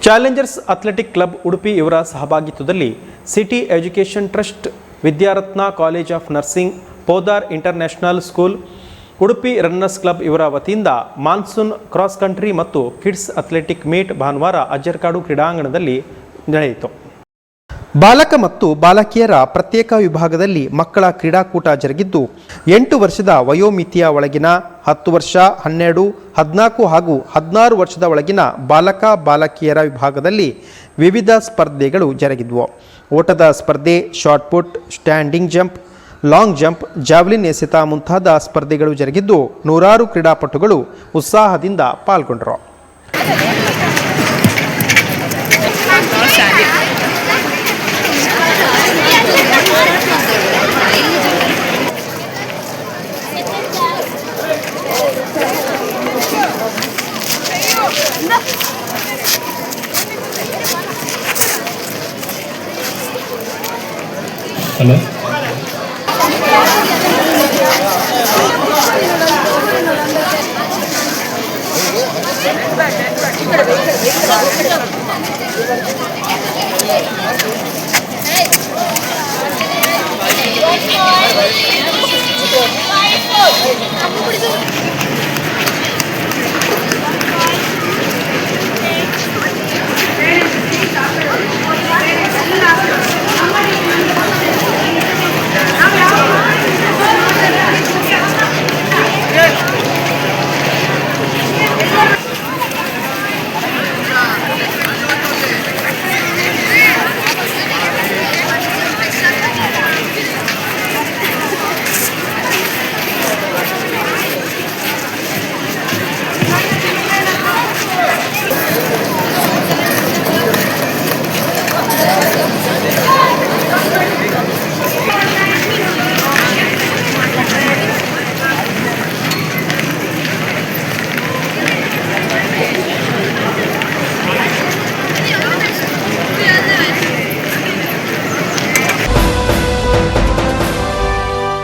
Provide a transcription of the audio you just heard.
Challengers athletic club Udupi ಇವರ ಸಹಭಾಗಿತ್ವದಲ್ಲಿ city education trust, Vidyaratna college of nursing, Podar international school, Udupi runners club ಇವರ ವತಿಯಿಂದ monsoon cross country ಮತ್ತು kids athletic meet ಭಾನುವಾರ ಅಜ್ಜರಕಾಡು ಕ್ರೀಡಾಂಗಣದಲ್ಲಿ ನಡೆಯಿತು. ಬಾಲಕ ಮತ್ತು ಬಾಲಕಿಯರ ಪ್ರತ್ಯೇಕ ವಿಭಾಗದಲ್ಲಿ ಮಕ್ಕಳ ಕ್ರೀಡಾಕೂಟ ಜರುಗಿದ್ದು 8 ವರ್ಷದ ವಯೋಮಿತಿಯ ಒಳಗಿನ 10 ವರ್ಷ, 12, 14 ಹಾಗೂ 16 ವರ್ಷದ ಒಳಗಿನ ಬಾಲಕ ಬಾಲಕಿಯರ ವಿಭಾಗದಲ್ಲಿ ವಿವಿಧ ಸ್ಪರ್ಧೆಗಳು ಜರುಗಿದ್ವು. ಓಟದ ಸ್ಪರ್ಧೆ, shot put, standing jump, long jump, javelin ಎಸೆತ ಮುಂತಾದ ಸ್ಪರ್ಧೆಗಳು ಜರುಗಿದ್ದು ನೂರಾರು ಕ್ರೀಡಾಪಟುಗಳು ಉತ್ಸಾಹದಿಂದ ಪಾಲ್ಗೊಂಡರು. Hello.